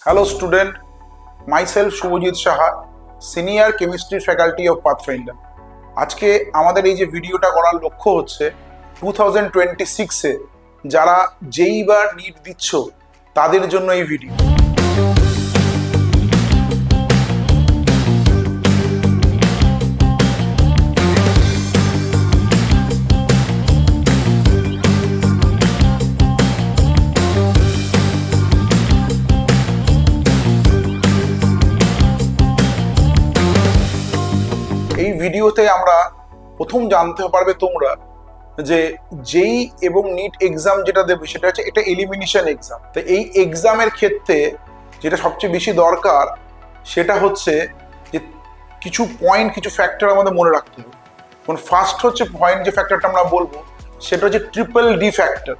Hello student, myself Subhajit Saha, senior chemistry faculty of Pathfinder. আজকে আমাদের এই যে ভিডিওটা করার লক্ষ্য হচ্ছে 2026-এ যারা যেই বা নিট দিচ্ছ তাদের জন্য এই ভিডিও। এই ভিডিওতে আমরা প্রথম জানতে পারবে তোমরা যে যেই এবং নিট এক্সাম যেটা দেবে সেটা হচ্ছে এটা এলিমিনেশন এক্সাম। তো এই এক্সামের ক্ষেত্রে যেটা সবচেয়ে বেশি দরকার সেটা হচ্ছে যে কিছু পয়েন্ট, কিছু ফ্যাক্টর আমাদের মনে রাখতে হবে। কারণ ফার্স্ট হচ্ছে পয়েন্ট, যে ফ্যাক্টরটা আমরা বলবো সেটা হচ্ছে ট্রিপল ডি ফ্যাক্টর,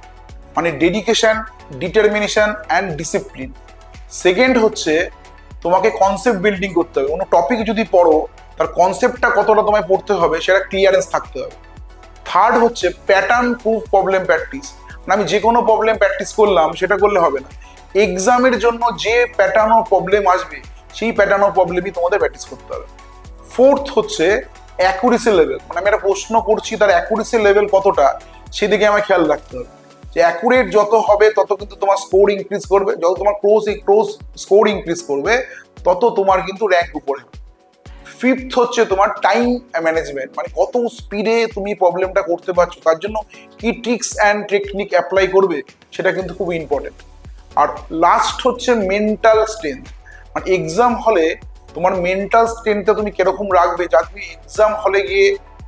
মানে dedication, determination and discipline. Second হচ্ছে তোমাকে কনসেপ্ট বিল্ডিং করতে হবে। কোনো টপিক যদি পড়ো তার কনসেপ্টটা কতটা তোমায় পড়তে হবে সেটা ক্লিয়ারেন্স থাকতে হবে। থার্ড হচ্ছে প্যাটার্ন প্রুফ প্রবলেম প্র্যাকটিস, মানে আমি যে কোনো প্রবলেম প্র্যাকটিস করলাম সেটা করলে হবে না, এক্সামের জন্য যে প্যাটার্ন অফ প্রবলেম আসবে সেই প্যাটার্ন অফ প্রবলেমই তোমাদের প্র্যাকটিস করতে হবে। ফোর্থ হচ্ছে অ্যাকুরেসি লেভেল, মানে আমি একটা প্রশ্ন করছি তার অ্যাকুরেসি লেভেল কতটা সেদিকে আমায় খেয়াল রাখতে হবে। যে অ্যাকুরেট যত হবে তত কিন্তু তোমার স্কোর ইনক্রিজ করবে, যত তোমার ক্লোজ স্কোর ইনক্রিজ করবে তত তোমার কিন্তু র্যাঙ্ক উপরে হবে। ফিফথ হচ্ছে তোমার টাইম ম্যানেজমেন্ট, মানে কত স্পিডে তুমি প্রবলেমটা করতে পারছো, তার জন্য কি ট্রিক্স অ্যান্ড টেকনিক অ্যাপ্লাই করবে সেটা কিন্তু খুব ইম্পর্টেন্ট। আর লাস্ট হচ্ছে মেন্টাল স্ট্রেংথ, মানে এক্সাম হলে তোমার মেন্টাল স্ট্রেংথটা তুমি কিরকম রাখবে যা তুমি এক্সাম হলে গিয়ে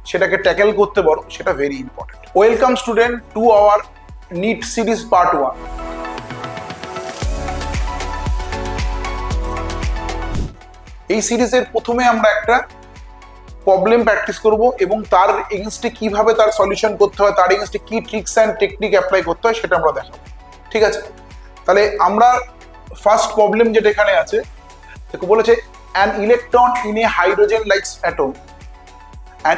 সেটাকে ট্যাকেল করতে পারো, সেটা very important. Welcome student to our NEET series part 1। এই সিরিজের প্রথমে আমরা একটা প্রবলেম প্র্যাকটিস করব এবং তার এগেইনস্টে কিভাবে তার সলিউশন করতে হয়, তার এগেইনস্টে কি ট্রিক্স অ্যান্ড টেকনিক অ্যাপ্লাই করতে হয় সেটা আমরা দেখাবো। ঠিক আছে, তাহলে আমরা ফার্স্ট প্রবলেম যেটা এখানে আছে দেখো, বলেছে an electron in a hydrogen like atom, an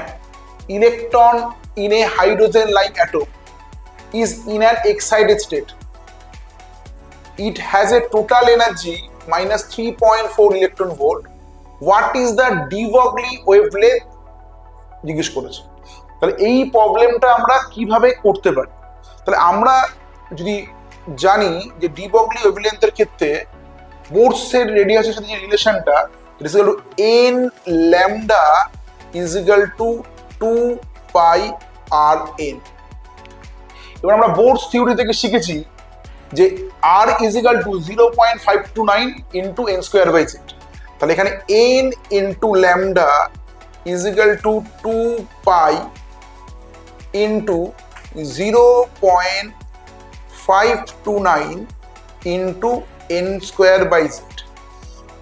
electron in a hydrogen like atom is in an excited state, it has a total energy minus 3.4 electron volt. What is the de Broglie wavelength জিজ্ঞেস করেছে। তাহলে এই প্রবলেমটা আমরা কিভাবে করতে পারি, তাহলে আমরা যদি জানি যে ডি ব্রগলি ওয়েভলেন্থের ক্ষেত্রে বোরসের রেডিয়াসের সাথে যে রিলেশনটা, it is equal to n lambda is equal to 2 pi r n. এবার আমরা বোরস থিওরি থেকে শিখেছি যে r is equal to 0.529 into n square by z। তাহলে এখানে n into lambda is equal to 2 pi into 0.529 into n square by z।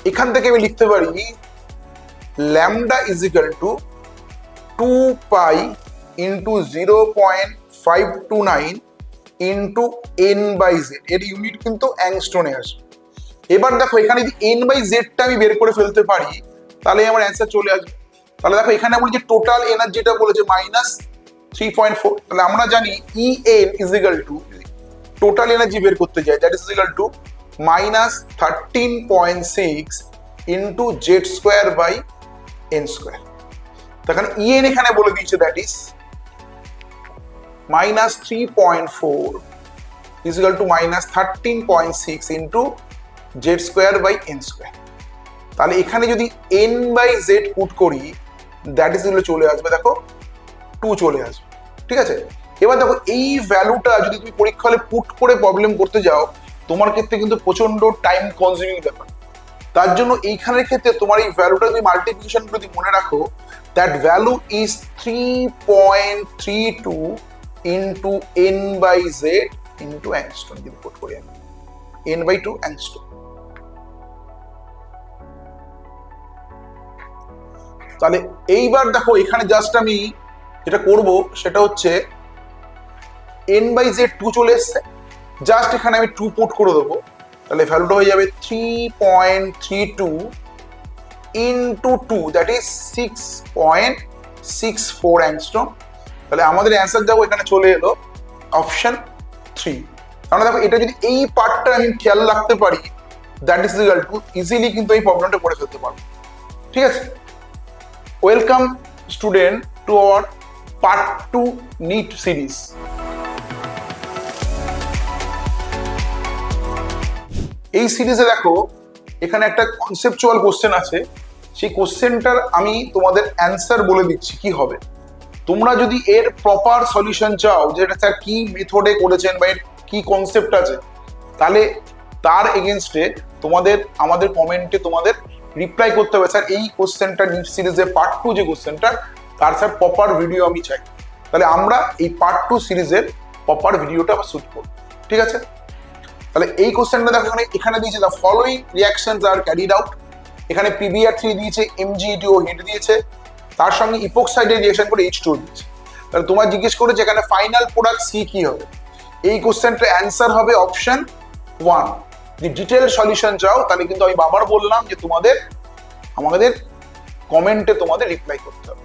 এখান থেকে আমি লিখতে পারি lambda is equal to 2 pi into 0.529 into n by z. এর unit কিন্তু অ্যাংস্ট্রনে আসবে। এবার দেখো এখানে যদি এন বাই জেডটা আমি বের করে ফেলতে পারি তাহলে আমার অ্যান্সার চলে আসবে। তাহলে দেখো এখানে বলি যে টোটাল এনার্জিটা বলেছে মাইনাস 3.4, তাহলে আমরা জানি E n is equal to, total energy বের করতে যাই, that is equal to minus 13.6 into z square by n square. তখন ই এন এখানে বলে দিয়েছে that is minus 3.4 is equal to minus 13.6 into z square by n square. তাহলে এখানে যদি n by z পুট করি দ্যাট ইজ এগুলো চলে আসবে, দেখো 2 চলে আসবে। ঠিক আছে, এবার দেখো এই ভ্যালুটা যদি তুমি পরীক্ষা হলে পুট করে প্রবলেম করতে যাও তোমার ক্ষেত্রে কিন্তু প্রচন্ড টাইম কনজিউমিং ব্যাপার। তার জন্য এইখানের ক্ষেত্রে তোমার এই ভ্যালুটা যদি মাল্টিপ্লিকেশন যদি মনে রাখো, that value is 3.32 into n by z into angstrom দিয়ে পুট করি আমি n by 2 angstrom। তাহলে এইবার দেখো এখানে জাস্ট আমি যেটা করব সেটা হচ্ছে n by z 2 চলে এসছে, জাস্ট এখানে আমি 2 পুট করে দেবো, তাহলে ভ্যালুটা হয়ে যাবে 3.32 into 2 দ্যাট ইজ 6.64 অ্যাংস্ট্রম। তাহলে আমাদের অ্যান্সার যাবো এখানে চলে এলো অপশন 3। তাহলে দেখো এটা যদি এই পার্টটা আমি খেয়াল রাখতে পারি that is equal to easily কিন্তু এই প্রবলেমটা করে ফেলতে পারবো। ঠিক আছে, welcome student to our part 2 NEET series. এই সিরিজে দেখো এখানে একটা কনসেপচুয়াল কোশ্চেন আছে, সেই কোশ্চেনটার আমি তোমাদের অ্যান্সার বলে দিচ্ছি কি হবে। তোমরা যদি এর প্রপার সলিউশন চাও, যে এটা স্যার কি মেথডে করেছেন বা এর কি কনসেপ্ট আছে, তাহলে তার এগেনস্টে তোমাদের আমাদের কমেন্টে তোমাদের রিপ্লাই করতে হবে, স্যার এই কোশ্চেনটা নিট সিরিজের পার্ট 2 যে কোশ্চেনটা, তার স্যার প্রপার ভিডিও আমি চাই। তাহলে আমরা এই পার্ট 2 সিরিজের প্রপার ভিডিওটা শুট করব। ঠিক আছে, তাহলে এই কোশ্চেনটা দেখো এখানে দিয়েছে the following reactions are carried out. এখানে PbR3 দিয়েছে, MgETO হিট দিয়েছে, তার সঙ্গে ইপোক্সাইডে রিঅ্যাকশন করে H2O দিয়েছে। তাহলে তোমার জিজ্ঞেস করে যে এখানে ফাইনাল প্রোডাক্ট C কি হবে। এই কোশ্চেনটার অ্যান্সার হবে অপশন 1। যদি ডিটেল সলিউশন চাও তাহলে কিন্তু আমি বাবার বললাম যে তোমাদের আমাদের কমেন্টে তোমাদের রিপ্লাই করতে হবে।